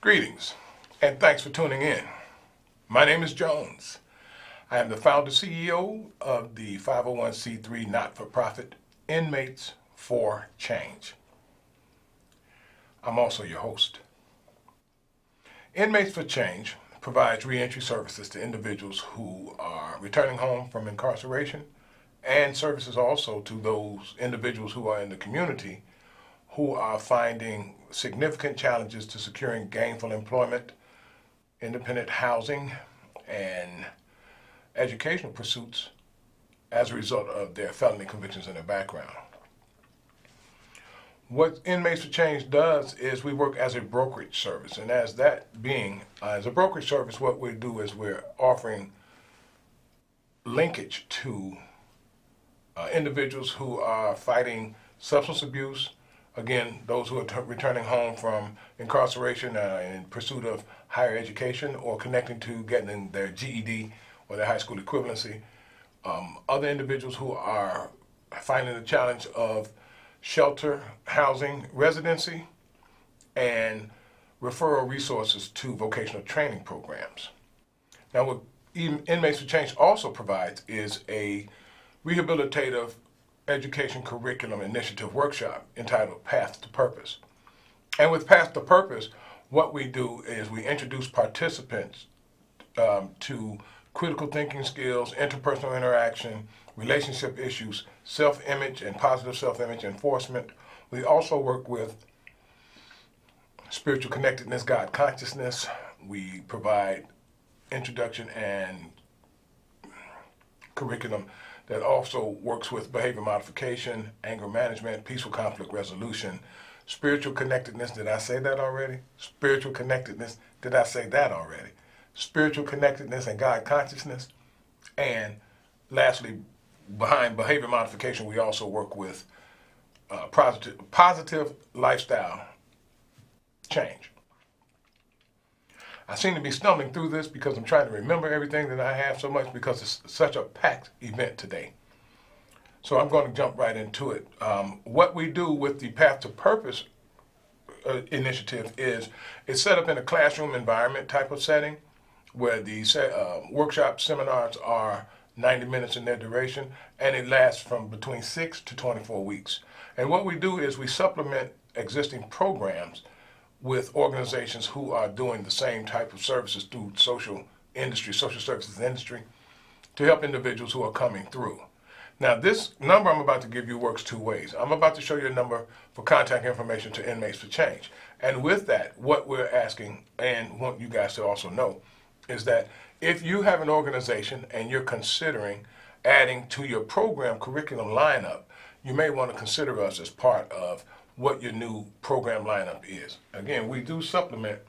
Greetings, and thanks for tuning in. My name is Jones. I am the founder CEO of the 501c3 not-for-profit Inmates For Change. I'm also your host. Inmates for Change provides reentry services to individuals who are returning home from incarceration, and services also to those individuals who are in the community who are finding significant challenges to securing gainful employment, independent housing, and educational pursuits as a result of their felony convictions in their background. What Inmates for Change does is we work as a brokerage service, and as a brokerage service, what we do is we're offering linkage to individuals who are fighting substance abuse. Again, those who are returning home from incarceration in pursuit of higher education or connecting to getting their GED or their high school equivalency. Other individuals who are finding the challenge of shelter, housing, residency, and referral resources to vocational training programs. Now, what Inmates for Change also provides is a rehabilitative education curriculum initiative workshop entitled Path to Purpose. And with Path to Purpose, what we do is we introduce participants to critical thinking skills, interpersonal interaction, relationship issues, self-image and positive self-image enforcement. We also work with spiritual connectedness, God consciousness. We provide introduction and curriculum that also works with behavior modification, anger management, peaceful conflict resolution, spiritual connectedness. Did I say that already? Spiritual connectedness. Did I say that already? Spiritual connectedness and God consciousness. And lastly, behind behavior modification, we also work with positive lifestyle change. I seem to be stumbling through this because I'm trying to remember everything that I have so much because it's such a packed event today. So I'm going to jump right into it. What we do with the Path to Purpose initiative is it's set up in a classroom environment type of setting where the workshop seminars are 90 minutes in their duration, and it lasts from between 6 to 24 weeks. And what we do is we supplement existing programs with organizations who are doing the same type of services through social services industry, to help individuals who are coming through. Now, this number I'm about to give you works two ways. I'm about to show you a number for contact information to Inmates for Change. And with that, what we're asking, and want you guys to also know, is that if you have an organization and you're considering adding to your program curriculum lineup, you may want to consider us as part of what your new program lineup is. Again, we do supplement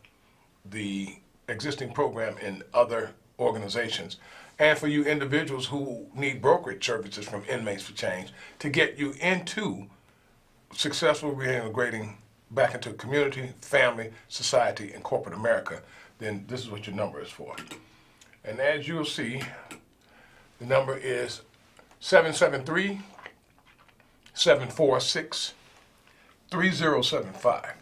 the existing program in other organizations. And for you individuals who need brokerage services from Inmates for Change to get you into successful reintegrating back into community, family, society, and corporate America, then this is what your number is for. And as you'll see, the number is 773-746-3075.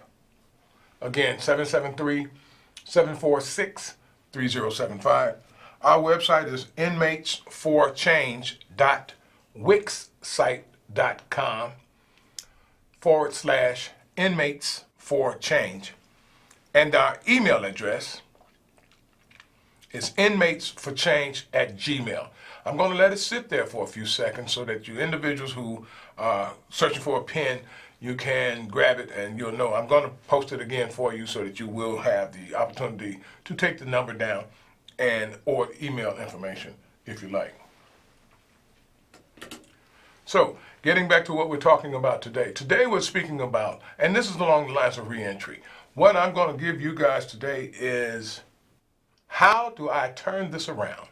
Again, 773-746-3075. Our website is inmatesforchange.wixsite.com/inmates for change. And our email address is inmatesforchange@gmail. I'm going to let it sit there for a few seconds so that you individuals who are searching for a pen, you can grab it and you'll know. I'm going to post it again for you so that you will have the opportunity to take the number down and or email information if you like. So, getting back to what we're talking about today. Today we're speaking about, and this is along the lines of reentry. What I'm going to give you guys today is, how do I turn this around?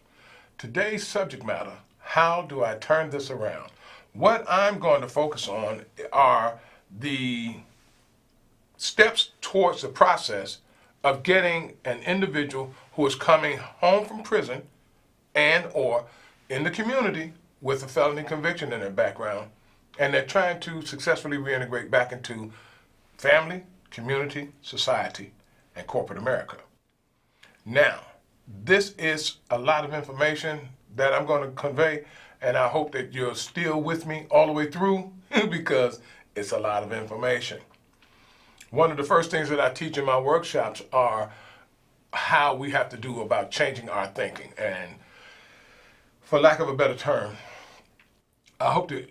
Today's subject matter, how do I turn this around? What I'm going to focus on are the steps towards the process of getting an individual who is coming home from prison and or in the community with a felony conviction in their background, and they're trying to successfully reintegrate back into family, community, society, and corporate America. Now, this is a lot of information that I'm going to convey, and I hope that you're still with me all the way through because it's a lot of information. One of the first things that I teach in my workshops are how we have to do about changing our thinking. And for lack of a better term, I hope to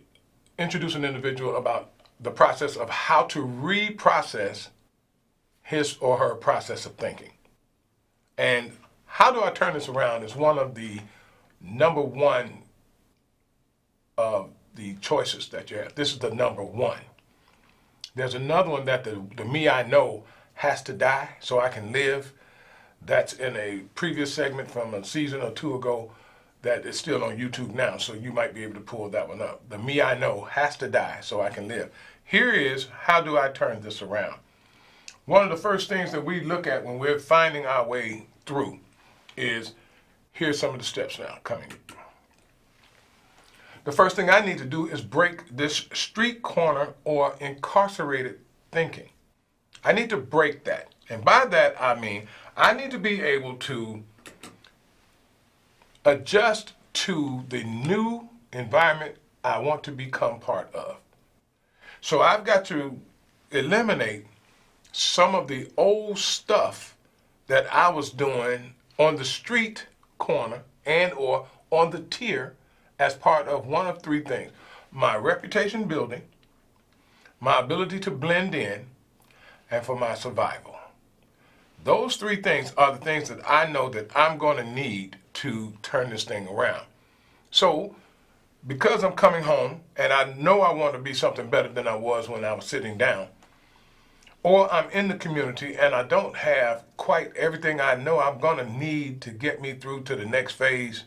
introduce an individual about the process of how to reprocess his or her process of thinking. And how do I turn this around is one of the number one of the choices that you have. This is the number one. There's another one that the me I know has to die so I can live. That's in a previous segment from a season or two ago that is still on YouTube now, so you might be able to pull that one up. The me I know has to die so I can live. Here is how do I turn this around. One of the first things that we look at when we're finding our way through is, here's some of the steps now coming. The first thing I need to do is break this street corner or incarcerated thinking. I need to break that. And by that, I mean, I need to be able to adjust to the new environment I want to become part of. So I've got to eliminate some of the old stuff that I was doing on the street corner and or on the tier as part of one of three things: my reputation building, my ability to blend in, and for my survival. Those three things are the things that I know that I'm going to need to turn this thing around. So, because I'm coming home and I know I want to be something better than I was when I was sitting down, or I'm in the community and I don't have quite everything I know I'm going to need to get me through to the next phase,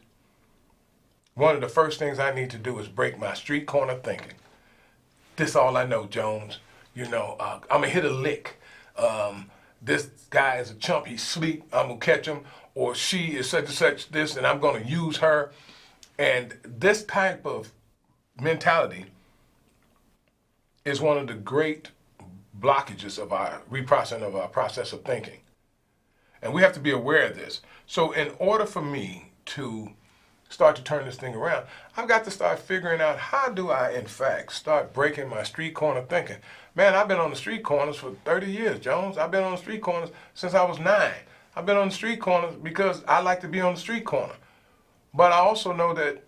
one of the first things I need to do is break my street corner thinking. This all I know, Jones. I'm going to hit a lick. This guy is a chump, he's asleep, I'm going to catch him. Or she is such and such this, and I'm going to use her. And this type of mentality is one of the great blockages of our reprocessing of our process of thinking. And we have to be aware of this. So in order for me to start to turn this thing around, I've got to start figuring out how do I, in fact, start breaking my street corner thinking. Man, I've been on the street corners for 30 years, Jones. I've been on the street corners since I was 9. I've been on the street corners because I like to be on the street corner. But I also know that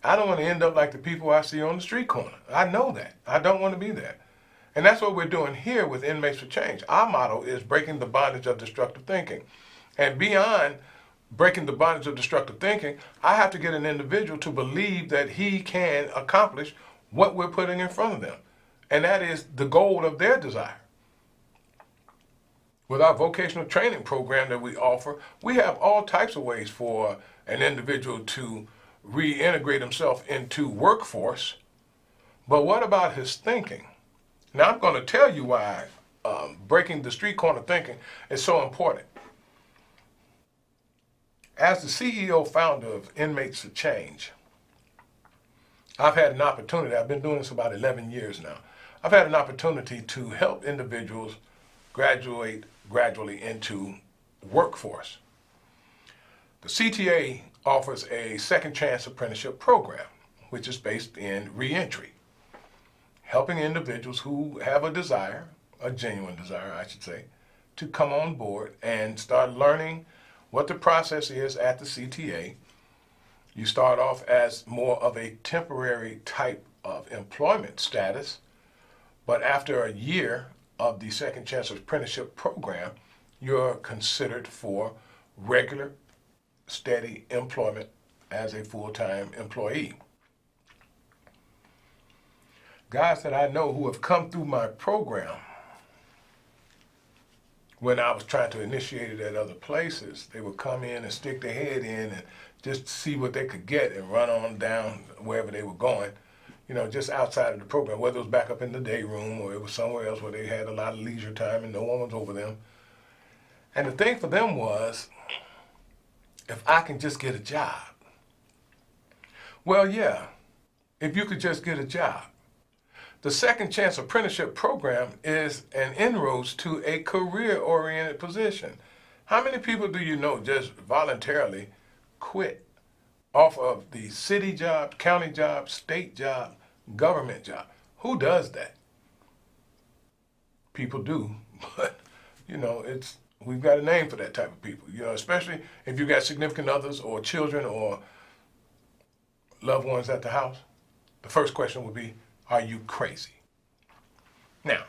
I don't want to end up like the people I see on the street corner. I know that. I don't want to be there. And that's what we're doing here with Inmates for Change. Our motto is breaking the bondage of destructive thinking. And beyond breaking the bondage of destructive thinking, I have to get an individual to believe that he can accomplish what we're putting in front of them. And that is the goal of their desire. With our vocational training program that we offer, we have all types of ways for an individual to reintegrate himself into workforce. But what about his thinking? Now I'm going to tell you why breaking the street corner thinking is so important. As the CEO founder of Inmates For Change, I've had an opportunity, I've been doing this about 11 years now, I've had an opportunity to help individuals graduate gradually into workforce. The CTA offers a second chance apprenticeship program, which is based in reentry, helping individuals who have a desire, a genuine desire, I should say, to come on board and start learning what the process is at the CTA. You start off as more of a temporary type of employment status, but after a year of the Second Chance Apprenticeship Program, you're considered for regular, steady employment as a full-time employee. Guys that I know who have come through my program, when I was trying to initiate it at other places, they would come in and stick their head in and just see what they could get and run on down wherever they were going, just outside of the program, whether it was back up in the day room or it was somewhere else where they had a lot of leisure time and no one was over them. And the thing for them was, if I can just get a job. Well, yeah, if you could just get a job. The Second Chance Apprenticeship Program is an inroads to a career-oriented position. How many people do you know just voluntarily quit off of the city job, county job, state job, government job? Who does that? People do, but we've got a name for that type of people. Especially if you got significant others or children or loved ones at the house. The first question would be, are you crazy? Now,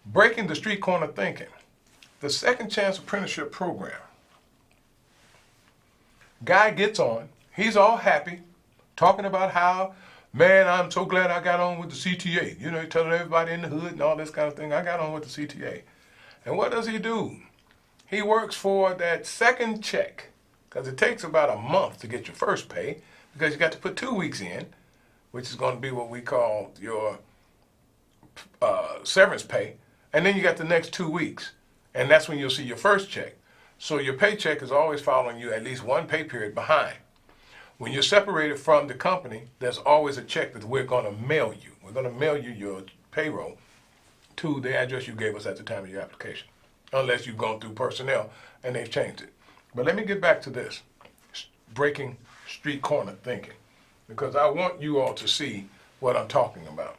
breaking the street corner thinking. The Second Chance Apprenticeship Program. Guy gets on, he's all happy, talking about how, man, I'm so glad I got on with the CTA. He's telling everybody in the hood and all this kind of thing. I got on with the CTA. And what does he do? He works for that second check, because it takes about a month to get your first pay, because you got to put 2 weeks in, which is going to be what we call your severance pay. And then you got the next 2 weeks, and that's when you'll see your first check. So your paycheck is always following you at least one pay period behind. When you're separated from the company, there's always a check that we're going to mail you. We're going to mail you your payroll to the address you gave us at the time of your application, unless you've gone through personnel and they've changed it. But let me get back to this, breaking street corner thinking, because I want you all to see what I'm talking about.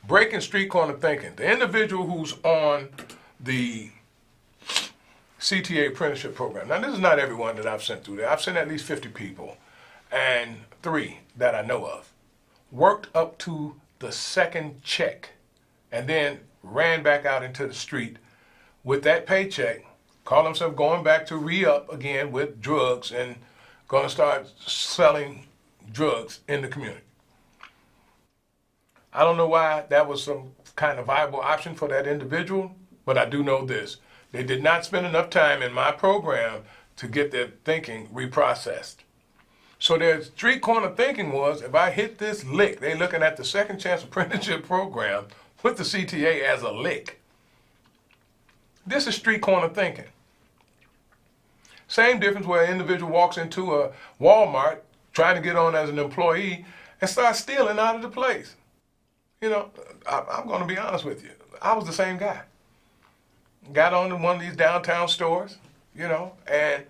Breaking street corner thinking. The individual who's on the CTA apprenticeship program. Now, this is not everyone that I've sent through there. I've sent at least 50 people, and 3 that I know of worked up to the second check and then ran back out into the street with that paycheck, call themselves going back to re-up again with drugs and going to start selling drugs in the community. I don't know why that was some kind of viable option for that individual, but I do know this. They did not spend enough time in my program to get their thinking reprocessed. So their street corner thinking was, if I hit this lick, they're looking at the Second Chance Apprenticeship Program with the CTA as a lick. This is street corner thinking. Same difference where an individual walks into a Walmart trying to get on as an employee and starts stealing out of the place. I'm going to be honest with you. I was the same guy. Got on in one of these downtown stores, and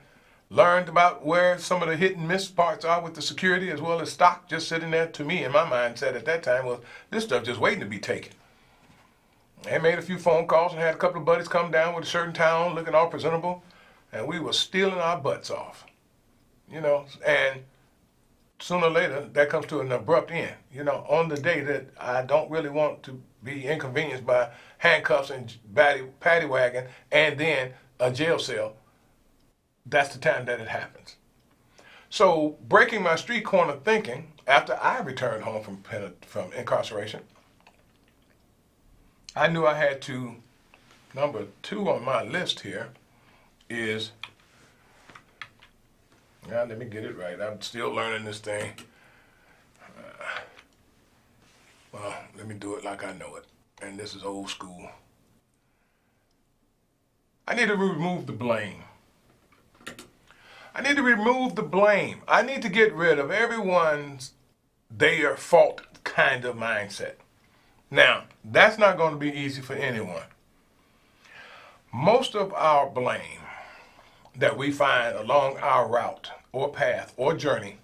learned about where some of the hit and miss parts are with the security as well as stock just sitting there. To me, in my mindset at that time, was this stuff just waiting to be taken. I made a few phone calls and had a couple of buddies come down with a shirt and tie on, looking all presentable, and we were stealing our butts off, and sooner or later, that comes to an abrupt end, on the day that I don't really want to be inconvenienced by handcuffs and paddy wagon and then a jail cell. That's the time that it happens. So breaking my street corner thinking, after I returned home from incarceration, I knew I had to, number 2 on my list here is, now let me get it right. I'm still learning this thing. Well, let me do it like I know it. And this is old school. I need to remove the blame. I need to remove the blame. I need to get rid of everyone's their fault kind of mindset. Now, that's not going to be easy for anyone. Most of our blame that we find along our route or path or journey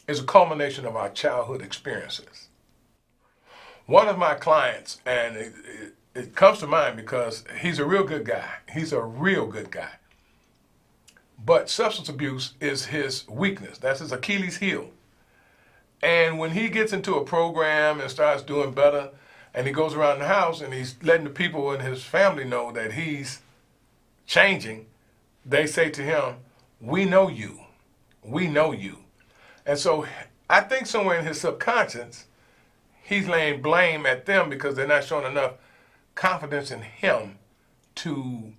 is a culmination of our childhood experiences. One of my clients, and it comes to mind because he's a real good guy. He's a real good guy. But substance abuse is his weakness. That's his Achilles heel. And when he gets into a program and starts doing better, and he goes around the house and he's letting the people in his family know that he's changing, they say to him, "We know you. We know you." And so I think somewhere in his subconscious, he's laying blame at them because they're not showing enough confidence in him to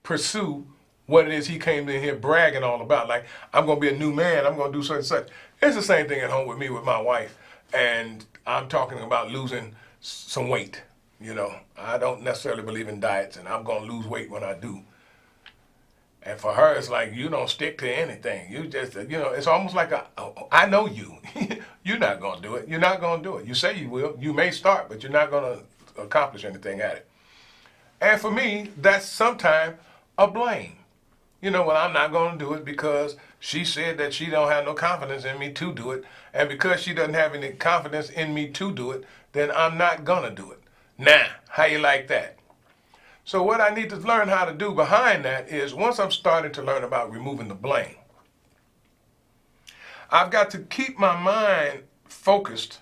pursue what it is he came in here bragging all about. Like, I'm going to be a new man. I'm going to do such and such. It's the same thing at home with me, with my wife. And I'm talking about losing some weight. I don't necessarily believe in diets, and I'm going to lose weight when I do. And for her, it's like you don't stick to anything. You just, it's almost like I know you. You're not going to do it. You're not going to do it. You say you will. You may start, but you're not going to accomplish anything at it. And for me, that's sometimes a blame. Well, I'm not going to do it because she said that she don't have no confidence in me to do it. And because she doesn't have any confidence in me to do it, then I'm not going to do it. Now, how you like that? So what I need to learn how to do behind that is once I'm starting to learn about removing the blame, I've got to keep my mind focused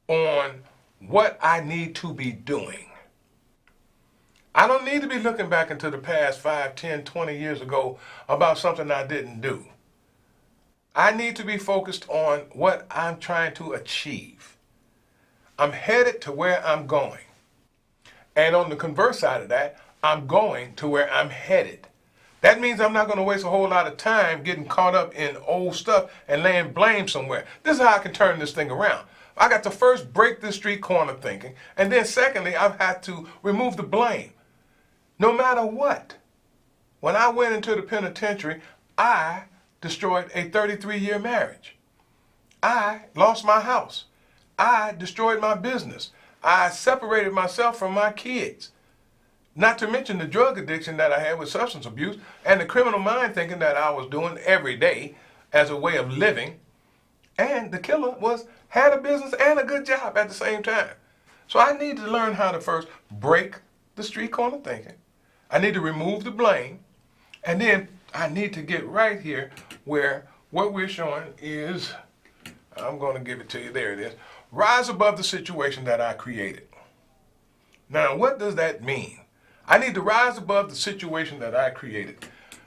on what I need to be doing. I don't need to be looking back into the past 5, 10, 20 years ago about something I didn't do. I need to be focused on what I'm trying to achieve. I'm headed to where I'm going. And on the converse side of that, I'm going to where I'm headed. That means I'm not going to waste a whole lot of time getting caught up in old stuff and laying blame somewhere. This is how I can turn this thing around. I got to first break this street corner thinking, and then secondly, I've had to remove the blame. No matter what. When I went into the penitentiary, I destroyed a 33-year marriage. I lost my house. I destroyed my business. I separated myself from my kids. Not to mention the drug addiction that I had with substance abuse and the criminal mind thinking that I was doing every day as a way of living. And the killer had a business and a good job at the same time. So I need to learn how to first break the street corner thinking. I need to remove the blame. And then I need to get right here where what we're showing is, I'm going to give it to you. There it is. Rise above the situation that I created. Now, what does that mean? I need to rise above the situation that I created.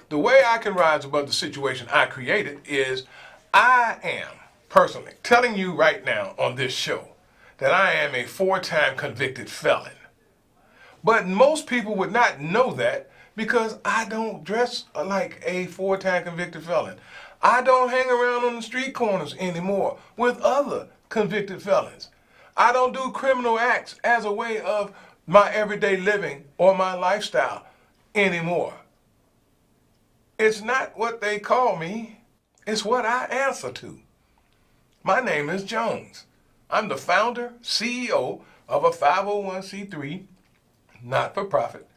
The way I can rise above the situation I created is I am personally telling you right now on this show that I am a 4-time convicted felon. But most people would not know that because I don't dress like a 4-time convicted felon. I don't hang around on the street corners anymore with other convicted felons. I don't do criminal acts as a way of my everyday living or my lifestyle anymore. It's not what they call me, it's what I answer to. My name is Jones. I'm the founder, CEO of a 501c3 not-for-profit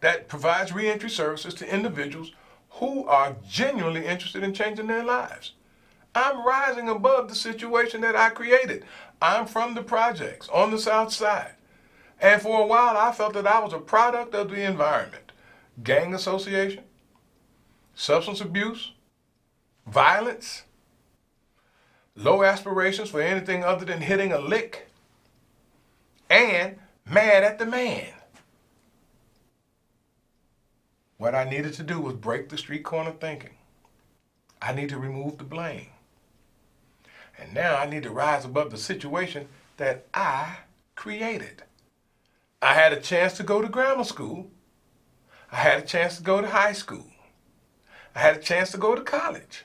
that provides reentry services to individuals who are genuinely interested in changing their lives. I'm rising above the situation that I created. I'm from the projects on the South Side. And for a while, I felt that I was a product of the environment. Gang association, substance abuse, violence, low aspirations for anything other than hitting a lick, and mad at the man. What I needed to do was break the street corner thinking. I need to remove the blame. And now I need to rise above the situation that I created. I had a chance to go to grammar school. I had a chance to go to high school. I had a chance to go to college.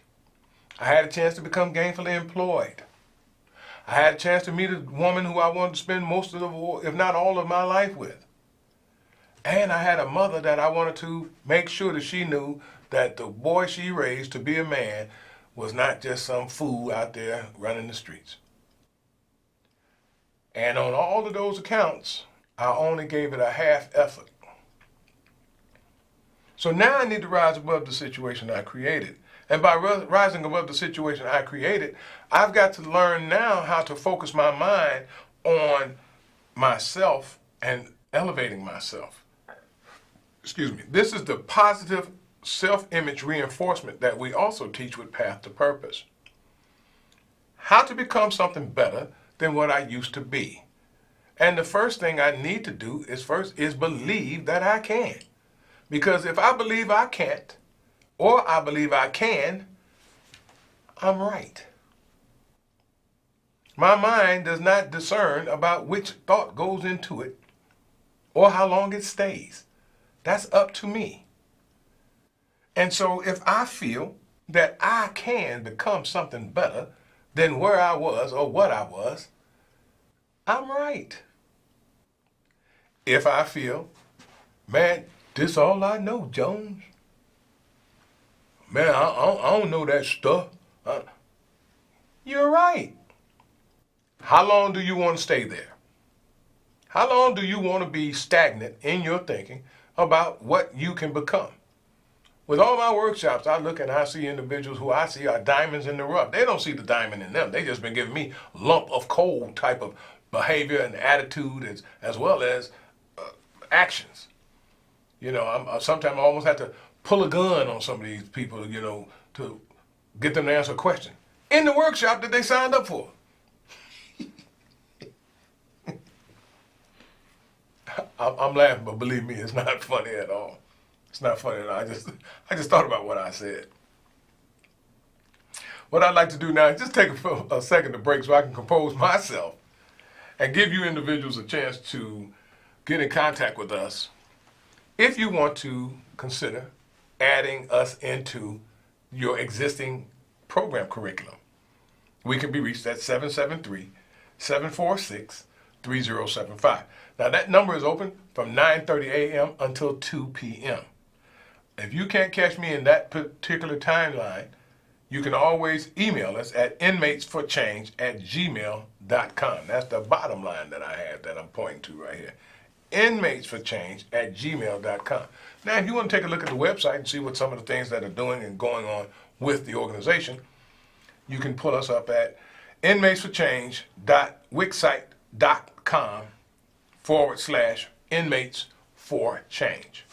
I had a chance to become gainfully employed. I had a chance to meet a woman who I wanted to spend most of, if not all of my life with. And I had a mother that I wanted to make sure that she knew that the boy she raised to be a man was not just some fool out there running the streets. And on all of those accounts, I only gave it a half effort. So now I need to rise above the situation I created. And by rising above the situation I created, I've got to learn now how to focus my mind on myself and elevating myself. Excuse me. This is the positive self-image reinforcement that we also teach with Path to Purpose. How to become something better than what I used to be. And the first thing I need to do is believe that I can. Because if I believe I can't, or I believe I can, I'm right. My mind does not discern about which thought goes into it or how long it stays. That's up to me. And so if I feel that I can become something better than where I was or what I was, I'm right. If I feel, man, this all I know, Jones, Man, I don't know that stuff. You're right. How long do you want to stay there? How long do you want to be stagnant in your thinking about what you can become? With all my workshops, I look and I see individuals who I see are diamonds in the rough. They don't see the diamond in them. They just been giving me lump of coal type of behavior and attitude as well as actions. You know, sometimes I almost have to pull a gun on some of these people, you know, to get them to answer a question in the workshop that they signed up for. I'm laughing, but believe me, it's not funny at all. It's not funny at all. I just thought about what I said. What I'd like to do now is just take a second to break so I can compose myself and give you individuals a chance to get in contact with us if you want to consider adding us into your existing program curriculum. We can be reached at 773-746-3075. Now that number is open from 9:30 a.m. until 2 p.m. If you can't catch me in that particular timeline, you can always email us at inmatesforchange@gmail.com. That's the bottom line that I have that I'm pointing to right here. inmatesforchange@gmail.com. Now, if you want to take a look at the website and see what some of the things that are doing and going on with the organization, you can pull us up at inmatesforchange.wixsite.com/inmates for change.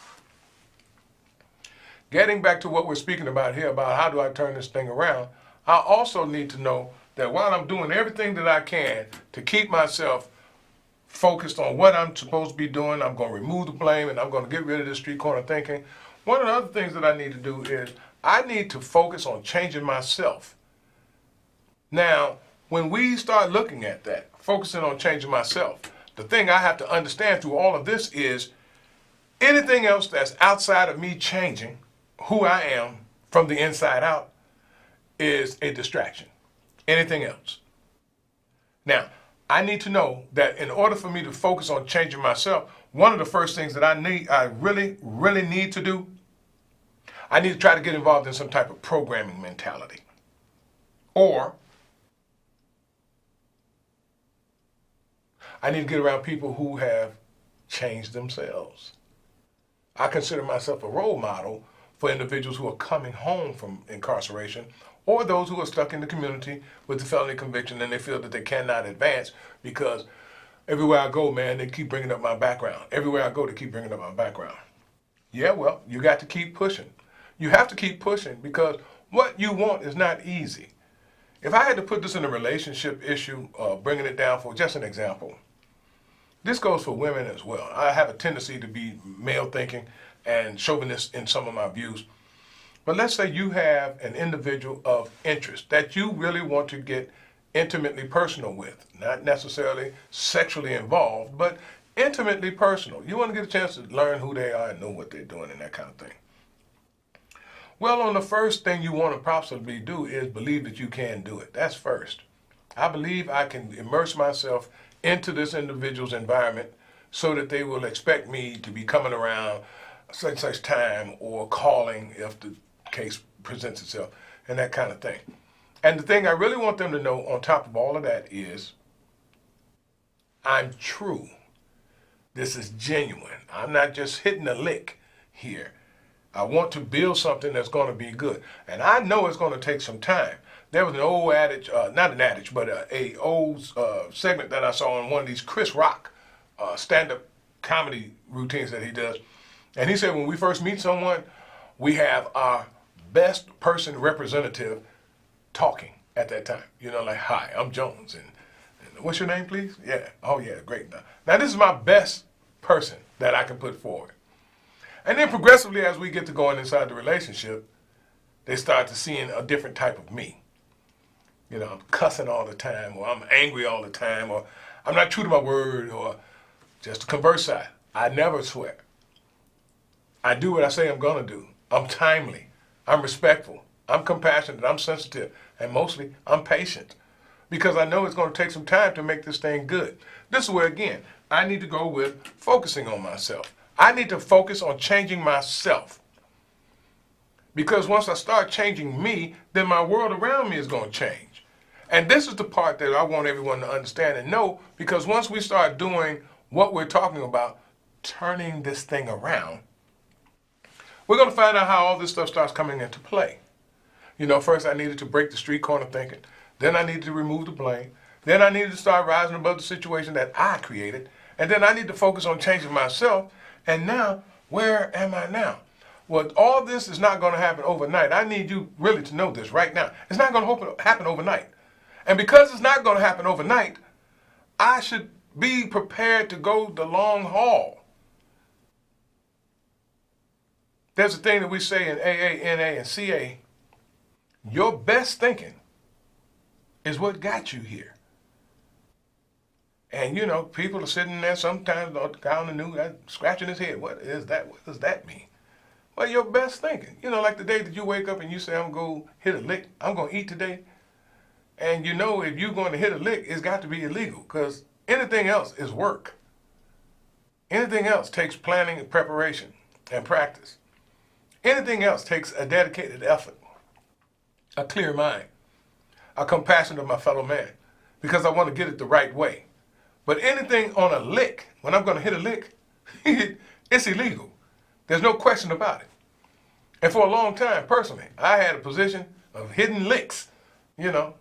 Getting back to what we're speaking about here, about how do I turn this thing around, I also need to know that while I'm doing everything that I can to keep myself focused on what I'm supposed to be doing, I'm going to remove the blame and I'm going to get rid of this street corner thinking. One of the other things that I need to do is I need to focus on changing myself. Now, when we start looking at that, focusing on changing myself, the thing I have to understand through all of this is anything else that's outside of me changing who I am from the inside out is a distraction. Anything else. Now, I need to know that in order for me to focus on changing myself, one of the first things that I really need to do, I need to try to get involved in some type of programming mentality. Or I need to get around people who have changed themselves. I consider myself a role model for individuals who are coming home from incarceration or those who are stuck in the community with the felony conviction and they feel that they cannot advance because everywhere I go, man, they keep bringing up my background. Everywhere I go, they keep bringing up my background. Yeah, well, you got to keep pushing. You have to keep pushing because what you want is not easy. If I had to put this in a relationship issue, bringing it down for just an example, this goes for women as well. I have a tendency to be male thinking and chauvinist in some of my views. But let's say you have an individual of interest that you really want to get intimately personal with, not necessarily sexually involved, but intimately personal. You want to get a chance to learn who they are and know what they're doing and that kind of thing. Well, on the first thing you want to possibly do is believe that you can do it. That's first. I believe I can immerse myself into this individual's environment so that they will expect me to be coming around such time or calling if the case presents itself and that kind of thing. And the thing I really want them to know on top of all of that is I'm true. This is genuine. I'm not just hitting a lick here. I want to build something that's going to be good. And I know it's going to take some time. There was an old adage, not an adage, but a old segment that I saw on one of these Chris Rock stand-up comedy routines that he does. And he said when we first meet someone, we have our best person representative talking at that time. You know, like, hi, I'm Jones. And what's your name, please? Yeah. Oh, yeah, great. Now, this is my best person that I can put forward. And then progressively, as we get to going inside the relationship, they start to seeing a different type of me. You know, I'm cussing all the time, or I'm angry all the time, or I'm not true to my word, or just the converse side. I never swear. I do what I say I'm going to do. I'm timely. I'm respectful. I'm compassionate. I'm sensitive. And mostly, I'm patient. Because I know it's going to take some time to make this thing good. This is where, again, I need to go with focusing on myself. I need to focus on changing myself. Because once I start changing me, then my world around me is going to change. And this is the part that I want everyone to understand and know, because once we start doing what we're talking about, turning this thing around, we're going to find out how all this stuff starts coming into play. You know, first I needed to break the street corner thinking. Then I needed to remove the blame. Then I needed to start rising above the situation that I created. And then I need to focus on changing myself. And now, where am I now? Well, all this is not going to happen overnight. I need you really to know this right now. It's not going to happen overnight. And because it's not going to happen overnight, I should be prepared to go the long haul. There's a thing that we say in AA, NA, and CA. Your best thinking is what got you here. And you know, people are sitting there sometimes, the guy on the news, scratching his head. What is that? What does that mean? Well, your best thinking. You know, like the day that you wake up and you say, I'm going to hit a lick. I'm going to eat today. And you know, if you're going to hit a lick, it's got to be illegal, because anything else is work. Anything else takes planning and preparation and practice. Anything else takes a dedicated effort, a clear mind, a compassion of my fellow man, because I want to get it the right way. But anything on a lick, when I'm going to hit a lick, it's illegal. There's no question about it. And for a long time, personally, I had a position of hitting licks. You know,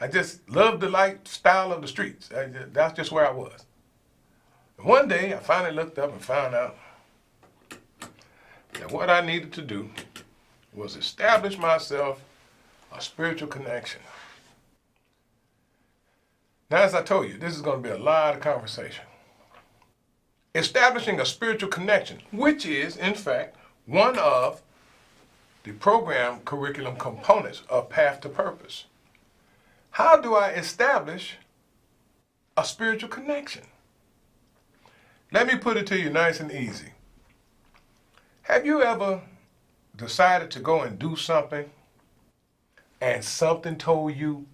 I just loved the lifestyle of the streets. That's just where I was. And one day, I finally looked up and found out that what I needed to do was establish myself a spiritual connection. Now, as I told you, this is going to be a lot of conversation. Establishing a spiritual connection, which is, in fact, one of the program curriculum components of Path to Purpose. How do I establish a spiritual connection? Let me put it to you nice and easy. Have you ever decided to go and do something and something told you,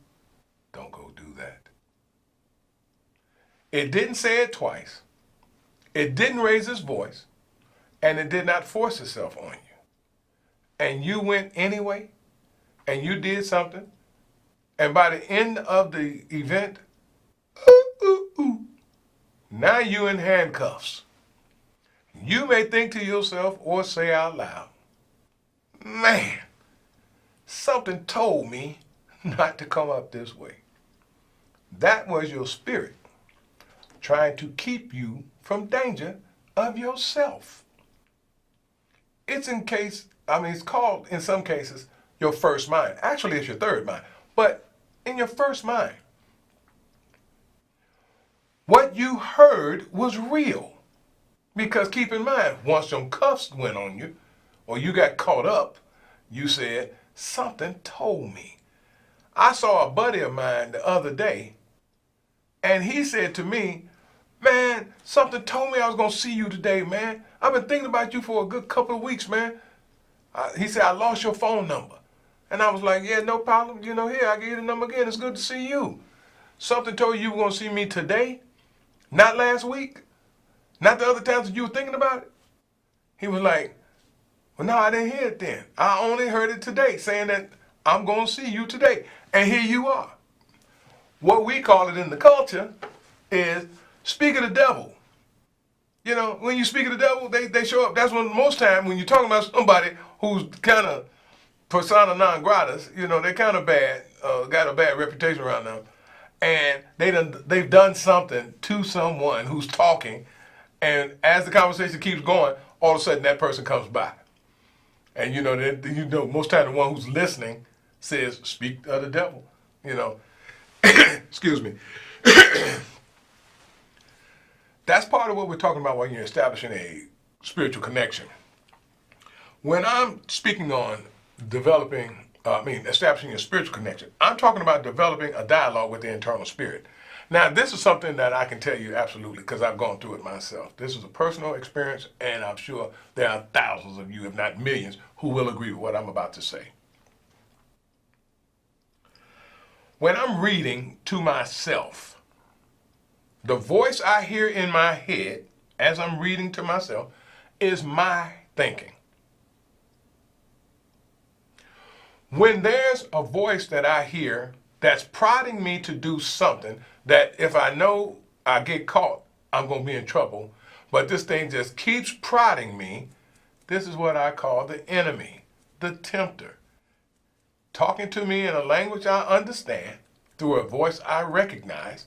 don't go do that? It didn't say it twice. It didn't raise its voice, and it did not force itself on you. And you went anyway, and you did something, and by the end of the event, now you're in handcuffs. You may think to yourself or say out loud, man, something told me not to come up this way. That was your spirit trying to keep you from danger of yourself. It's called, in some cases, your first mind. Actually, it's your third mind. But in your first mind, what you heard was real. Because keep in mind, once some cuffs went on you, or you got caught up, you said, something told me. I saw a buddy of mine the other day, and he said to me, man, something told me I was going to see you today, man. I've been thinking about you for a good couple of weeks, man. He said, I lost your phone number. And I was like, yeah, no problem. You know, here, I give you the number again. It's good to see you. Something told you you were going to see me today, not last week, not the other times that you were thinking about it. He was like, well, no, I didn't hear it then. I only heard it today, saying that I'm going to see you today. And here you are. What we call it in the culture is speak of the devil. You know, when you speak of the devil, they show up. That's when most time when you're talking about somebody who's kind of persona non gratis, you know, they're kind of bad, got a bad reputation around them. And they've done something to someone who's talking. And as the conversation keeps going, all of a sudden that person comes by. And you know, most time the one who's listening says, speak of the devil, you know. Excuse me. That's part of what we're talking about when you're establishing a spiritual connection. When I'm speaking on establishing a spiritual connection, I'm talking about developing a dialogue with the internal spirit. Now, this is something that I can tell you absolutely because I've gone through it myself. This is a personal experience, and I'm sure there are thousands of you, if not millions, who will agree with what I'm about to say. When I'm reading to myself, the voice I hear in my head as I'm reading to myself is my thinking. When there's a voice that I hear that's prodding me to do something that if I know I get caught, I'm going to be in trouble, but this thing just keeps prodding me, this is what I call the enemy, the tempter. Talking to me in a language I understand, through a voice I recognize,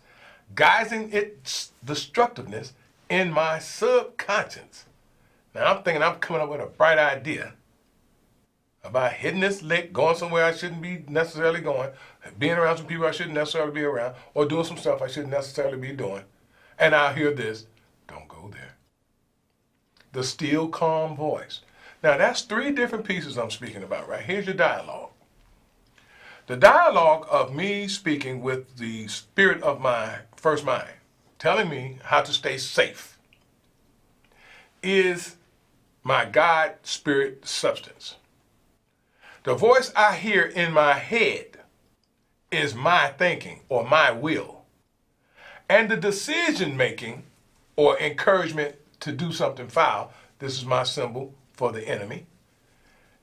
guising its destructiveness in my subconscious. Now I'm thinking I'm coming up with a bright idea about hitting this lick, going somewhere I shouldn't be necessarily going, being around some people I shouldn't necessarily be around, or doing some stuff I shouldn't necessarily be doing. And I'll hear this, don't go there. The still calm voice. Now that's 3 different pieces I'm speaking about, right? Here's your dialogue. The dialogue of me speaking with the spirit of my first mind, telling me how to stay safe, is my God spirit substance. The voice I hear in my head is my thinking or my will. And the decision making or encouragement to do something foul, this is my symbol for the enemy,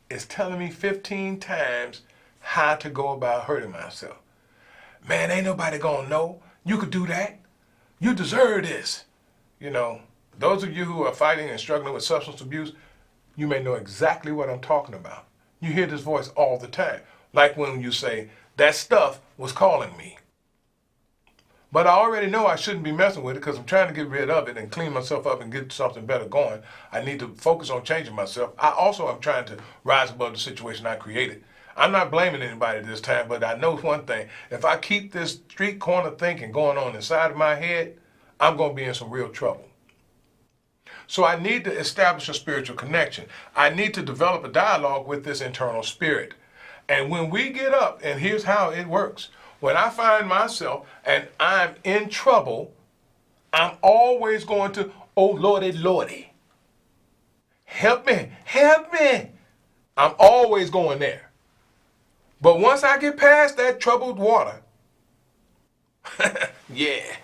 is telling me 15 times how to go about hurting myself. Man, ain't nobody gonna know. You could do that. You deserve this. You know, those of you who are fighting and struggling with substance abuse, you may know exactly what I'm talking about. You hear this voice all the time. Like when you say, that stuff was calling me. But I already know I shouldn't be messing with it because I'm trying to get rid of it and clean myself up and get something better going. I need to focus on changing myself. I also am trying to rise above the situation I created. I'm not blaming anybody this time, but I know one thing. If I keep this street corner thinking going on inside of my head, I'm going to be in some real trouble. So I need to establish a spiritual connection. I need to develop a dialogue with this internal spirit. And when we get up, and here's how it works. When I find myself and I'm in trouble, I'm always going to, oh Lordy, Lordy, help me, help me. I'm always going there. But once I get past that troubled water, yeah,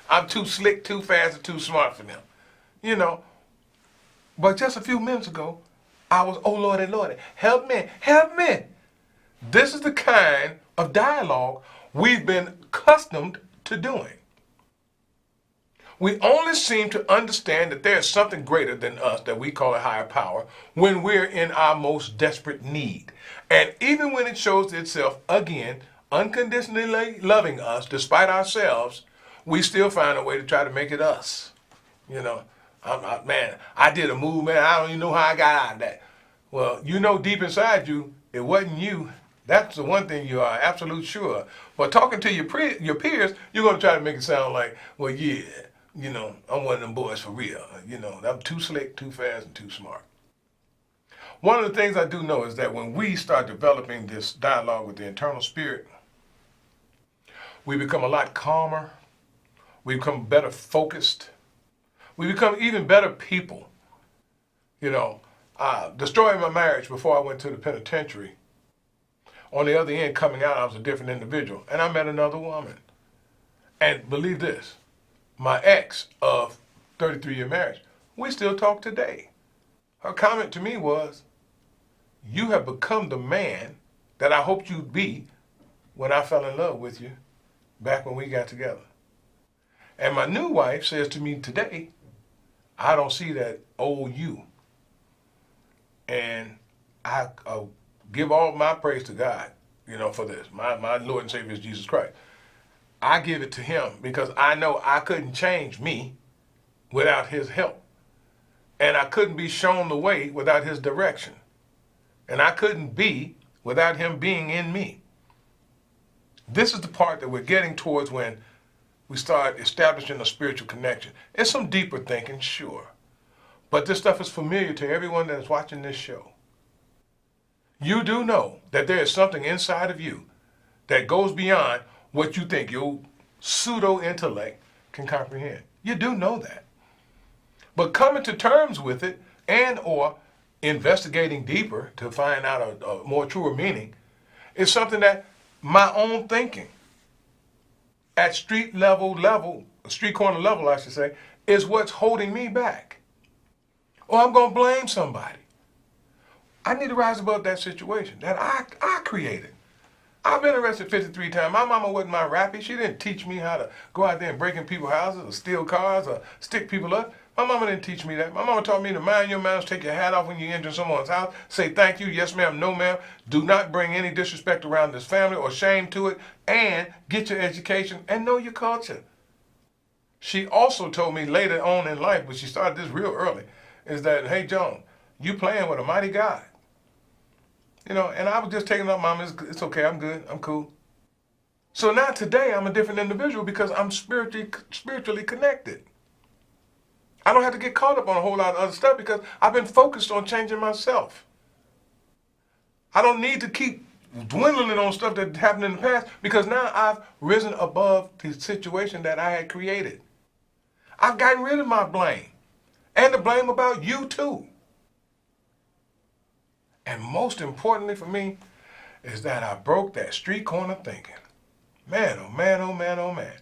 I'm too slick, too fast, and too smart for them. You know, but just a few minutes ago, I was, oh Lordy, Lordy, help me, help me. This is the kind of dialogue we've been accustomed to doing. We only seem to understand that there is something greater than us that we call a higher power when we're in our most desperate need. And even when it shows itself again, unconditionally loving us despite ourselves, we still find a way to try to make it us. You know, man, I did a move, man, I don't even know how I got out of that. Well, you know deep inside you, it wasn't you. That's the one thing you are absolute sure. But talking to your peers, you're going to try to make it sound like, well, yeah, you know, I'm one of them boys for real. You know, I'm too slick, too fast, and too smart. One of the things I do know is that when we start developing this dialogue with the internal spirit, we become a lot calmer. We become better focused. We become even better people. You know, destroying my marriage before I went to the penitentiary. On the other end, coming out, I was a different individual. And I met another woman. And believe this, my ex of 33-year marriage, we still talk today. Her comment to me was, you have become the man that I hoped you'd be when I fell in love with you back when we got together. And my new wife says to me today, I don't see that old you. And I give all my praise to God, you know, for this. My Lord and Savior is Jesus Christ. I give it to him because I know I couldn't change me without his help. And I couldn't be shown the way without his direction. And I couldn't be without him being in me. This is the part that we're getting towards when we start establishing a spiritual connection. It's some deeper thinking, sure. But this stuff is familiar to everyone that is watching this show. You do know that there is something inside of you that goes beyond what you think your pseudo-intellect can comprehend. You do know that. But coming to terms with it and or investigating deeper to find out a more truer meaning is something that my own thinking at street corner level, I should say, is what's holding me back. Or I'm going to blame somebody. I need to rise above that situation that I created. I've been arrested 53 times. My mama wasn't my rappy. She didn't teach me how to go out there and break in people's houses or steal cars or stick people up. My mama didn't teach me that. My mama taught me to mind your manners, take your hat off when you enter someone's house, say thank you, yes ma'am, no ma'am. Do not bring any disrespect around this family or shame to it, and get your education and know your culture. She also told me later on in life, but she started this real early, is that, hey Joan, you playing with a mighty God. And I was just taking up, Mama, it's okay, I'm good, I'm cool. So now today I'm a different individual because I'm spiritually connected. I don't have to get caught up on a whole lot of other stuff because I've been focused on changing myself. I don't need to keep dwindling on stuff that happened in the past because now I've risen above the situation that I had created. I've gotten rid of my blame and the blame about you too. And most importantly for me is that I broke that street corner thinking. Man, oh man, oh man, oh man.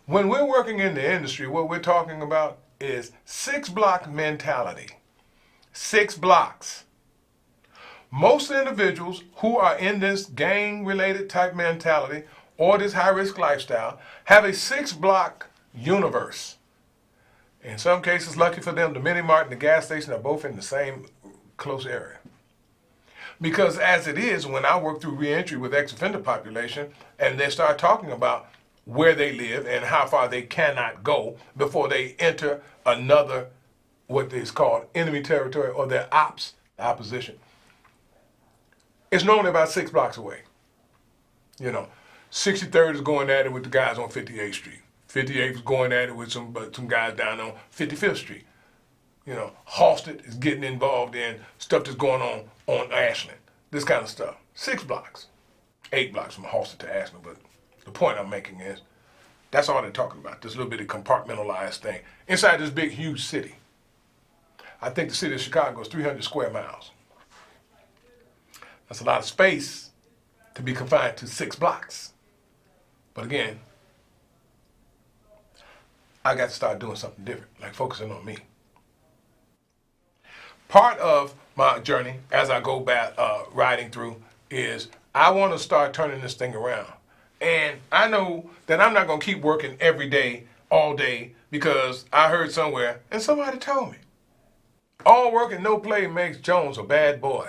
When we're working in the industry, what we're talking about is 6-block mentality. 6 blocks. Most individuals who are in this gang-related type mentality or this high-risk lifestyle have a 6-block universe. In some cases, lucky for them, the mini mart and the gas station are both in the same close area. Because as it is, when I work through reentry with ex-offender population and they start talking about where they live and how far they cannot go before they enter another, what is called enemy territory or their ops, the opposition, it's normally about 6 blocks away. 63rd is going at it with the guys on 58th Street. 58th is going at it with some guys down on 55th Street. Halsted is getting involved in stuff that's going on Ashland. This kind of stuff. 6 blocks. 8 blocks from Halsted to Ashland. But the point I'm making is that's all they're talking about. This little bit of compartmentalized thing. Inside this big, huge city. I think the city of Chicago is 300 square miles. That's a lot of space to be confined to 6 blocks. But again, I got to start doing something different, like focusing on me. Part of my journey as I go back riding through is I want to start turning this thing around. And I know that I'm not going to keep working every day, all day, because I heard somewhere, and somebody told me, all work and no play makes Jones a bad boy.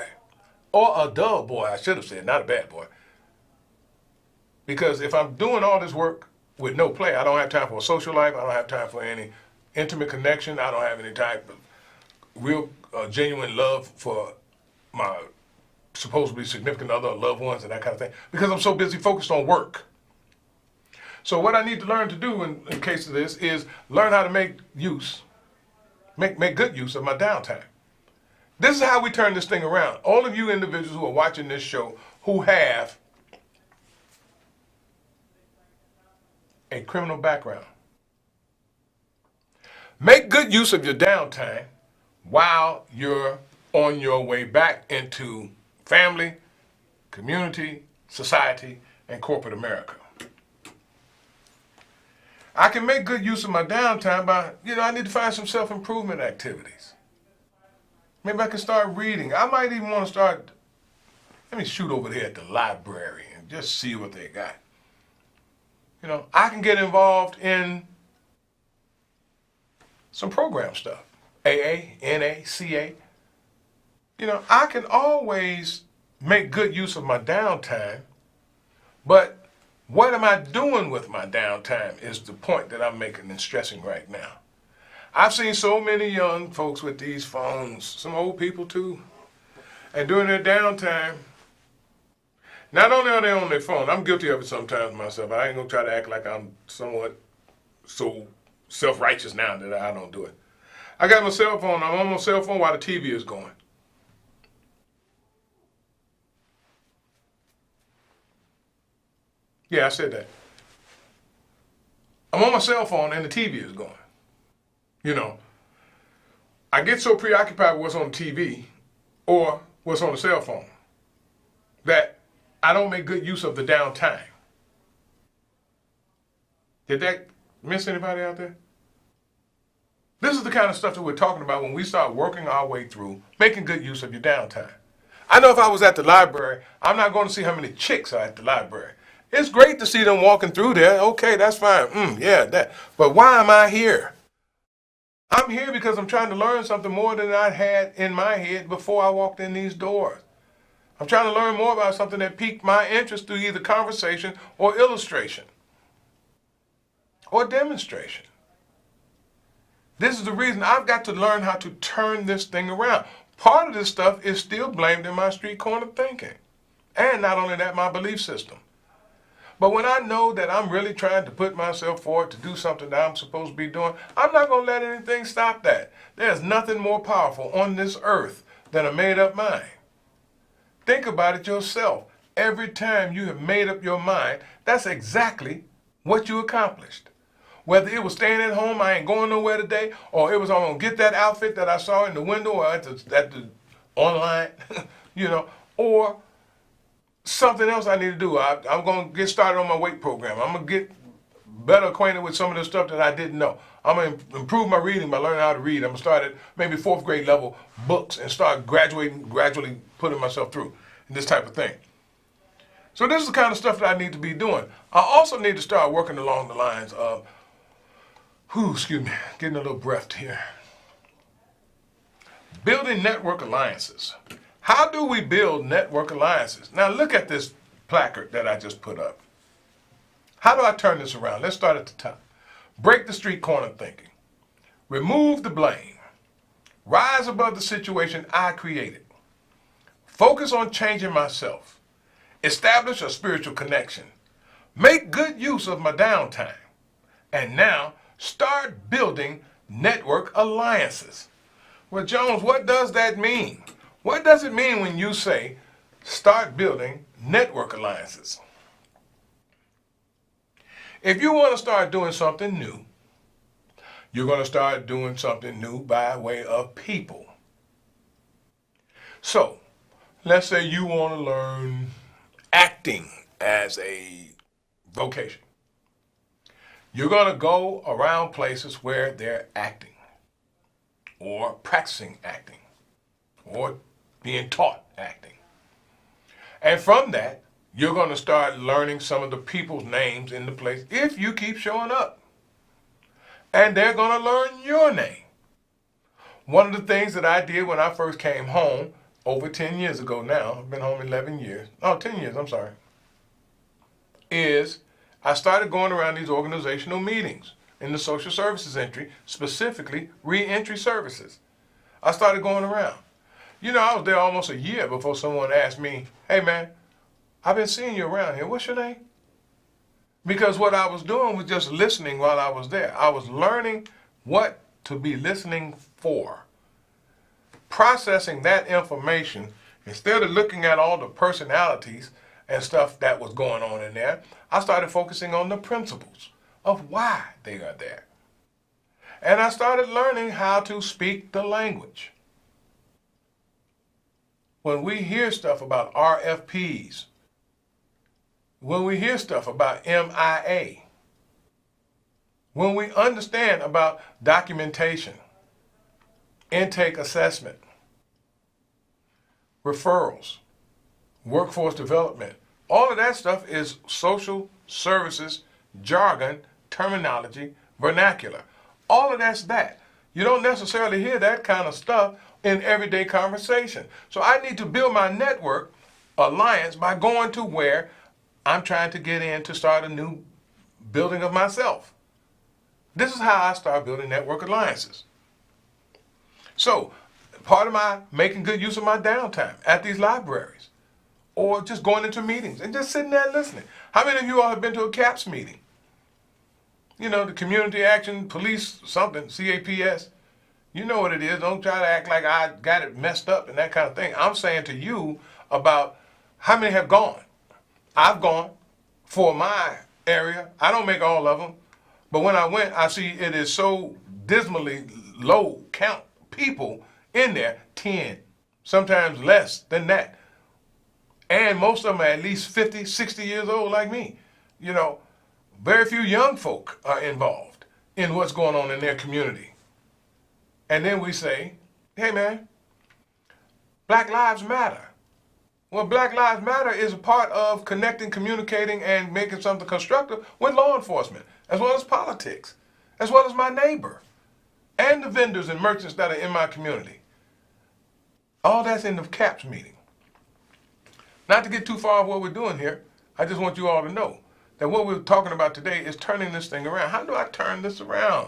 Or a dull boy, I should have said, not a bad boy. Because if I'm doing all this work with no play, I don't have time for a social life, I don't have time for any intimate connection, I don't have any type of real genuine love for my supposedly significant other or loved ones and that kind of thing, because I'm so busy focused on work. So what I need to learn to do in case of this is learn how to make good use of my downtime. This is how we turn this thing around. All of you individuals who are watching this show who have a criminal background, make good use of your downtime while you're on your way back into family, community, society, and corporate America. I can make good use of my downtime by, I need to find some self-improvement activities. Maybe I can start reading. I might even want to start, let me shoot over there at the library and just see what they got. I can get involved in some program stuff. AA, NA, CA. I can always make good use of my downtime, but what am I doing with my downtime is the point that I'm making and stressing right now. I've seen so many young folks with these phones, some old people too, and during their downtime, not only are they on their phone, I'm guilty of it sometimes myself. I ain't gonna try to act like I'm somewhat so self-righteous now that I don't do it. I got my cell phone, I'm on my cell phone while the TV is going. Yeah, I said that. I'm on my cell phone and the TV is going. I get so preoccupied with what's on the TV or what's on the cell phone that I don't make good use of the downtime. Did that miss anybody out there? This is the kind of stuff that we're talking about when we start working our way through making good use of your downtime. I know if I was at the library, I'm not going to see how many chicks are at the library. It's great to see them walking through there. Okay, that's fine. Yeah, that. But why am I here? I'm here because I'm trying to learn something more than I had in my head before I walked in these doors. I'm trying to learn more about something that piqued my interest through either conversation or illustration or demonstration. This is the reason I've got to learn how to turn this thing around. Part of this stuff is still blamed in my street corner thinking. And not only that, my belief system. But when I know that I'm really trying to put myself forward to do something that I'm supposed to be doing, I'm not going to let anything stop that. There's nothing more powerful on this earth than a made-up mind. Think about it yourself. Every time you have made up your mind, that's exactly what you accomplished. Whether it was staying at home, I ain't going nowhere today, or it was I'm going to get that outfit that I saw in the window or at the online, or something else I need to do. I'm going to get started on my weight program. I'm going to get better acquainted with some of the stuff that I didn't know. I'm going to improve my reading by learning how to read. I'm going to start at maybe fourth grade level books and start gradually putting myself through and this type of thing. So this is the kind of stuff that I need to be doing. I also need to start working along the lines of, getting a little breath here. Building network alliances. How do we build network alliances? Now look at this placard that I just put up. How do I turn this around? Let's start at the top. Break the street corner thinking. Remove the blame. Rise above the situation I created. Focus on changing myself. Establish a spiritual connection. Make good use of my downtime. And now start building network alliances. Well, Jones, what does that mean? What does it mean when you say start building network alliances? If you want to start doing something new, you're going to start doing something new by way of people. So, let's say you want to learn acting as a vocation. You're going to go around places where they're acting or practicing acting or being taught acting. And from that, you're going to start learning some of the people's names in the place if you keep showing up. And they're going to learn your name. One of the things that I did when I first came home over 10 years ago now, I've been home 10 years, is I started going around these organizational meetings in the social services entry, specifically re-entry services. I started going around. I was there almost a year before someone asked me, hey man, I've been seeing you around here. What's your name? Because what I was doing was just listening while I was there. I was learning what to be listening for. Processing that information, instead of looking at all the personalities and stuff that was going on in there, I started focusing on the principles of why they are there. And I started learning how to speak the language. When we hear stuff about RFPs, when we hear stuff about MIA, when we understand about documentation, intake assessment, referrals, workforce development, all of that stuff is social services, jargon, terminology, vernacular. All of that's that. You don't necessarily hear that kind of stuff in everyday conversation. So I need to build my network alliance by going to where I'm trying to get in to start a new building of myself. This is how I start building network alliances. So part of my making good use of my downtime at these libraries or just going into meetings and just sitting there listening. How many of you all have been to a CAPS meeting? The Community Action Police something, CAPS. You know what it is. Don't try to act like I got it messed up and that kind of thing. I'm saying to you about how many have gone. I've gone for my area. I don't make all of them. But when I went, I see it is so dismally low count people in there, 10, sometimes less than that. And most of them are at least 50, 60 years old like me. Very few young folk are involved in what's going on in their community. And then we say, hey man, Black Lives Matter. Well, Black Lives Matter is a part of connecting, communicating, and making something constructive with law enforcement, as well as politics, as well as my neighbor, and the vendors and merchants that are in my community. All that's in the CAPS meeting. Not to get too far off what we're doing here, I just want you all to know that what we're talking about today is turning this thing around. How do I turn this around?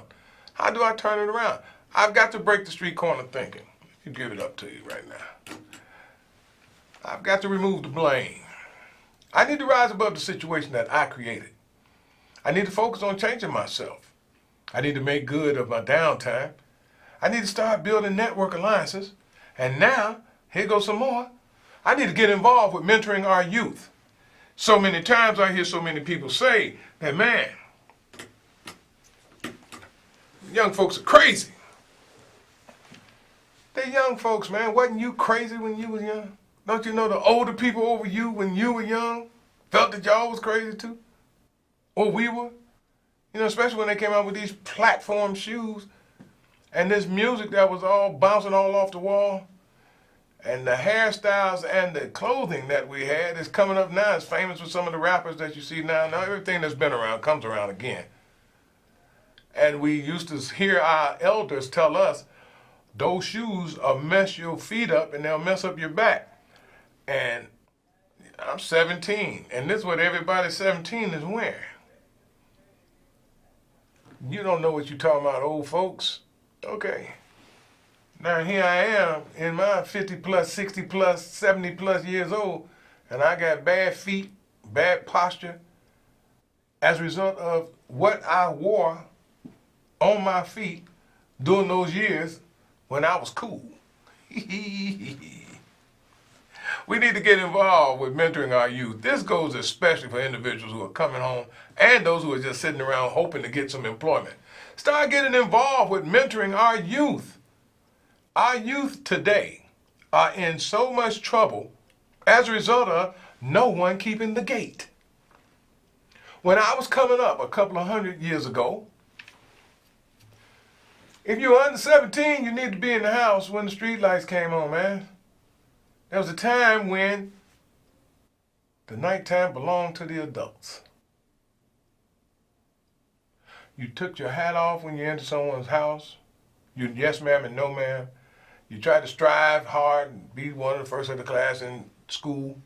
How do I turn it around? I've got to break the street corner thinking. Let me give it up to you right now. I've got to remove the blame. I need to rise above the situation that I created. I need to focus on changing myself. I need to make good of my downtime. I need to start building network alliances. And now, here goes some more. I need to get involved with mentoring our youth. So many times I hear so many people say that, man, young folks are crazy. They're young folks, man. Wasn't you crazy when you was young? Don't you know the older people over you when you were young felt that y'all was crazy too? Or we were? You know, especially when they came out with these platform shoes and this music that was all bouncing all off the wall. And the hairstyles and the clothing that we had is coming up now. It's famous with some of the rappers that you see now. Now everything that's been around comes around again. And we used to hear our elders tell us, those shoes will mess your feet up and they'll mess up your back. And I'm 17, and this is what everybody 17 is wearing. You don't know what you're talking about, old folks. Okay. Now here I am in my 50 plus, 60 plus, 70 plus years old, and I got bad feet, bad posture as a result of what I wore on my feet during those years when I was cool. We need to get involved with mentoring our youth. This goes especially for individuals who are coming home and those who are just sitting around hoping to get some employment. Start getting involved with mentoring our youth. Our youth today are in so much trouble as a result of no one keeping the gate. When I was coming up a couple of 100 years ago, if you were under 17, you needed to be in the house when the street lights came on, man. There was a time when the nighttime belonged to the adults. You took your hat off when you entered someone's house. You yes ma'am and no ma'am. You tried to strive hard and be one of the first of the class in school.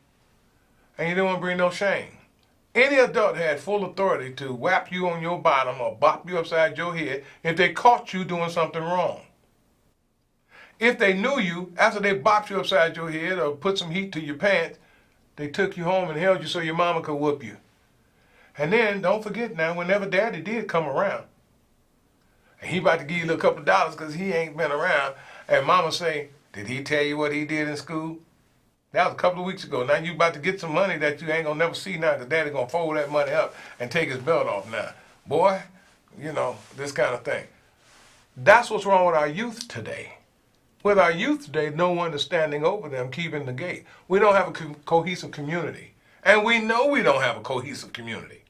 And you didn't want to bring no shame. Any adult had full authority to whap you on your bottom or bop you upside your head if they caught you doing something wrong. If they knew you, after they bopped you upside your head or put some heat to your pants, they took you home and held you so your mama could whoop you. And then, don't forget now, whenever daddy did come around, and he about to give you a couple of dollars because he ain't been around, and mama say, did he tell you what he did in school? That was a couple of weeks ago. Now you about to get some money that you ain't gonna never see now because daddy gonna fold that money up and take his belt off now. Boy, you know, this kind of thing. That's what's wrong with our youth today. With our youth today, no one is standing over them, keeping the gate. We don't have a cohesive community. And we know we don't have a cohesive community.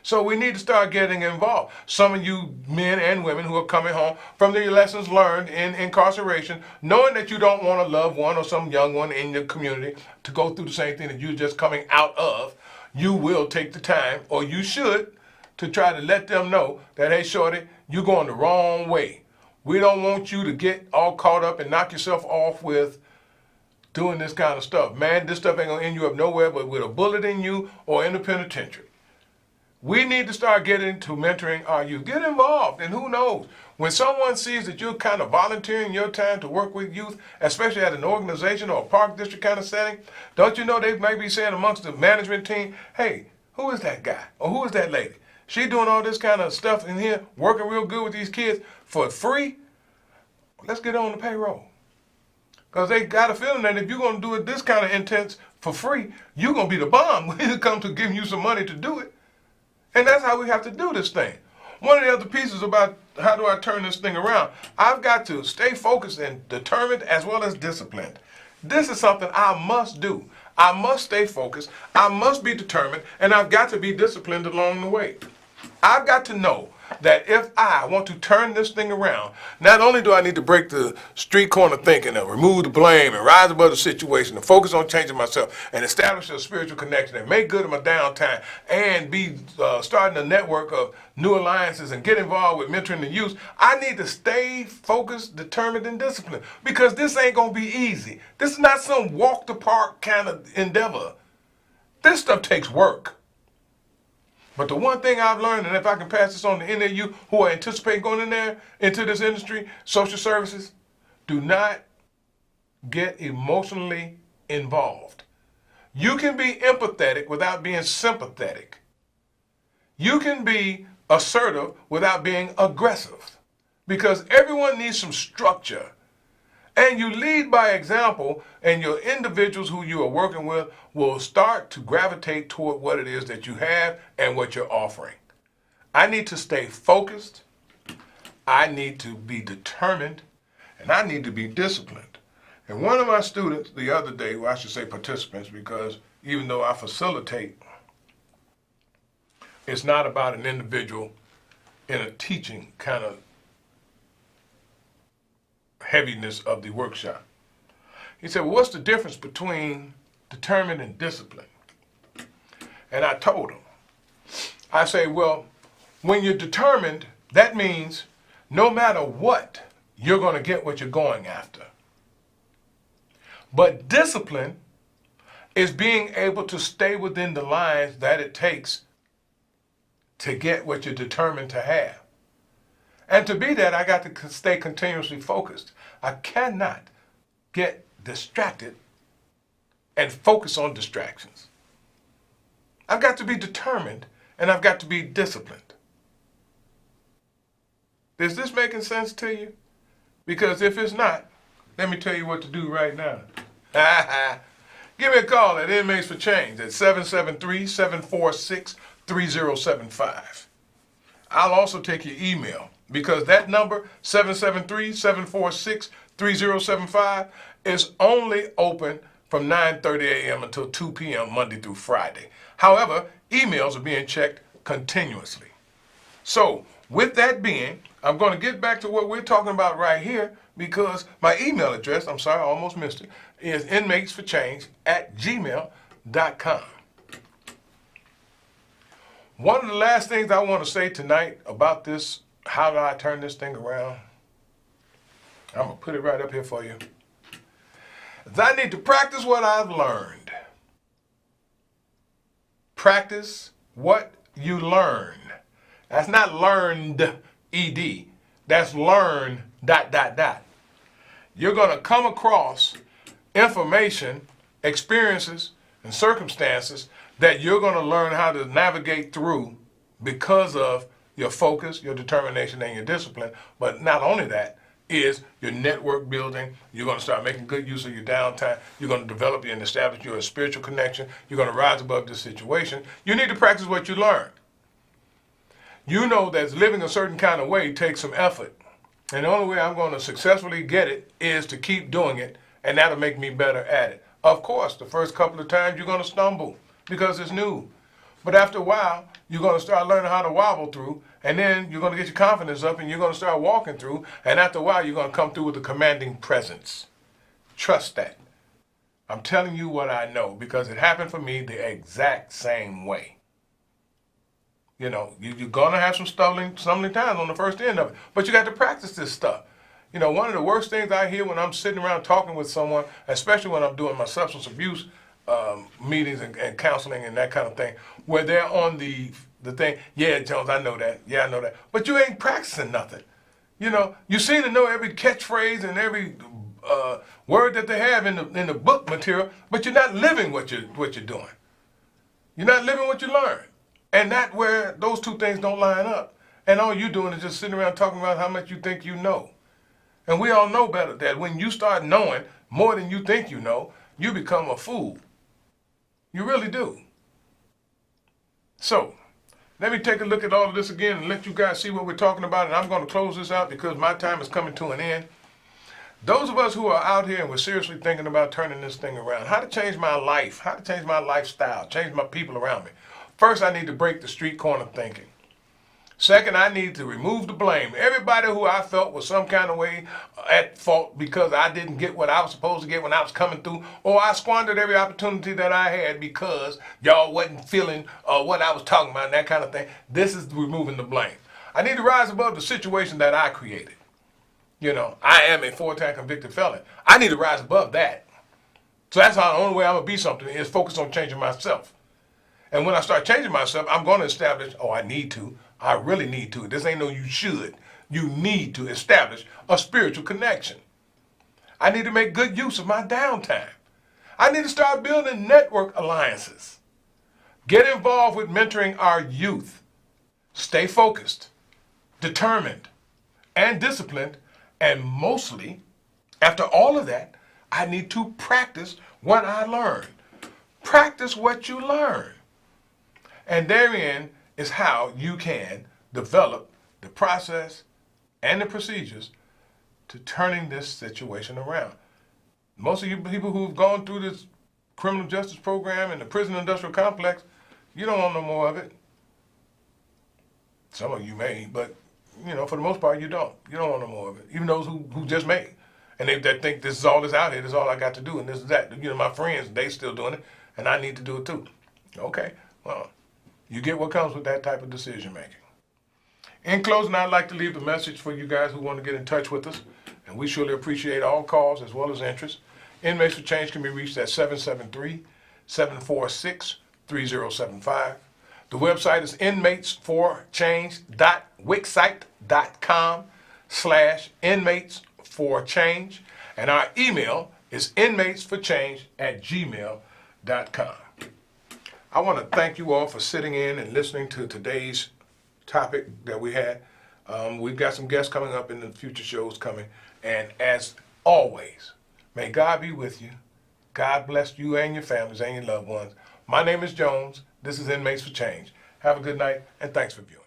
So we need to start getting involved. Some of you men and women who are coming home from the lessons learned in incarceration, knowing that you don't want a loved one or some young one in your community to go through the same thing that you're just coming out of, you will take the time, or you should, to try to let them know that, hey, shorty, you're going the wrong way. We don't want you to get all caught up and knock yourself off with doing this kind of stuff. Man, this stuff ain't going to end you up nowhere but with a bullet in you or in the penitentiary. We need to start getting to mentoring our youth. Get involved, and who knows? When someone sees that you're kind of volunteering your time to work with youth, especially at an organization or a park district kind of setting, don't you know they may be saying amongst the management team, hey, who is that guy or who is that lady? She doing all this kind of stuff in here, working real good with these kids for free? Let's get on the payroll. Because they got a feeling that if you're going to do it this kind of intense for free, you're going to be the bomb when it comes to giving you some money to do it. And that's how we have to do this thing. One of the other pieces about how do I turn this thing around, I've got to stay focused and determined as well as disciplined. This is something I must do. I must stay focused, I must be determined, and I've got to be disciplined along the way. I've got to know that if I want to turn this thing around, not only do I need to break the street corner thinking and remove the blame and rise above the situation and focus on changing myself and establish a spiritual connection and make good of my downtime and be starting a network of new alliances and get involved with mentoring the youth, I need to stay focused, determined, and disciplined, because this ain't going to be easy. This is not some walk the park kind of endeavor. This stuff takes work. But the one thing I've learned, and if I can pass this on to any of you who are anticipating going in there into this industry, social services, do not get emotionally involved. You can be empathetic without being sympathetic. You can be assertive without being aggressive, because everyone needs some structure. And you lead by example, and your individuals who you are working with will start to gravitate toward what it is that you have and what you're offering. I need to stay focused. I need to be determined, and I need to be disciplined. And one of my students the other day, well, I should say participants, because even though I facilitate, it's not about an individual in a teaching kind of heaviness of the workshop. He said, well, what's the difference between determined and disciplined? And I told him, I say, well, when you're determined, that means no matter what, you're going to get what you're going after. But discipline is being able to stay within the lines that it takes to get what you're determined to have. And to be that, I got to stay continuously focused. I cannot get distracted and focus on distractions. I've got to be determined, and I've got to be disciplined. Is this making sense to you? Because if it's not, let me tell you what to do right now. Give me a call at Inmates For Change at 773-746-3075. I'll also take your email, because that number, 773-746-3075, is only open from 9:30 a.m. until 2 p.m. Monday through Friday. However, emails are being checked continuously. So, with that being, I'm going to get back to what we're talking about right here, because my email address, I'm sorry, I almost missed it, is inmatesforchange@gmail.com. One of the last things I want to say tonight about this, how do I turn this thing around? I'm going to put it right up here for you. I need to practice what I've learned. Practice what you learn. That's not learned, ED. That's learn, ... You're going to come across information, experiences, and circumstances that you're going to learn how to navigate through because of your focus, your determination, and your discipline. But not only that, is your network building. You're going to start making good use of your downtime. You're going to develop and establish your spiritual connection. You're going to rise above this situation. You need to practice what you learn. You know that living a certain kind of way takes some effort. And the only way I'm going to successfully get it is to keep doing it, and that'll make me better at it. Of course, the first couple of times you're going to stumble because it's new. But after a while, you're going to start learning how to wobble through, and then you're going to get your confidence up, and you're going to start walking through, and after a while, you're going to come through with a commanding presence. Trust that. I'm telling you what I know, because it happened for me the exact same way. You know, you're going to have some stumbling times on the first end of it, but you got to practice this stuff. You know, one of the worst things I hear when I'm sitting around talking with someone, especially when I'm doing my substance abuse meetings and counseling and that kind of thing, where they're on the thing, yeah, Jones, I know that. Yeah, I know that. But you ain't practicing nothing. You know, you seem to know every catchphrase and every word that they have in the book material, but you're not living what you're doing. You're not living what you learn. And that's where those two things don't line up. And all you're doing is just sitting around talking about how much you think you know. And we all know better that when you start knowing more than you think you know, you become a fool. You really do. So, let me take a look at all of this again and let you guys see what we're talking about. And I'm going to close this out because my time is coming to an end. Those of us who are out here and we're seriously thinking about turning this thing around, how to change my life, how to change my lifestyle, change my people around me. First, I need to break the street corner thinking. Second, I need to remove the blame. Everybody who I felt was some kind of way at fault because I didn't get what I was supposed to get when I was coming through, or I squandered every opportunity that I had because y'all wasn't feeling what I was talking about and that kind of thing. This is removing the blame. I need to rise above the situation that I created. You know, I am a 4-time convicted felon. I need to rise above that. So that's how the only way I'm going to be something is focus on changing myself. And when I start changing myself, I'm going to establish, I need to. I really need to. This ain't no you should. You need to establish a spiritual connection. I need to make good use of my downtime. I need to start building network alliances. Get involved with mentoring our youth. Stay focused, determined, and disciplined. And mostly, after all of that, I need to practice what I learned. Practice what you learn. And therein is how you can develop the process and the procedures to turning this situation around. Most of you people who've gone through this criminal justice program and the prison industrial complex, you don't want no more of it. Some of you may, but for the most part, you don't. You don't want no more of it. Even those who just may. And they think this is all that's out here, this is all I got to do, and this is that. My friends, they still doing it, and I need to do it too. Okay, well, you get what comes with that type of decision making. In closing, I'd like to leave a message for you guys who want to get in touch with us, and we surely appreciate all calls as well as interest. Inmates for Change can be reached at 773-746-3075. The website is inmatesforchange.wixsite.com/inmatesforchange, and our email is inmatesforchange@gmail.com. I want to thank you all for sitting in and listening to today's topic that we had. We've got some guests coming up in the future shows coming. And as always, may God be with you. God bless you and your families and your loved ones. My name is Jones. This is Inmates for Change. Have a good night, and thanks for viewing.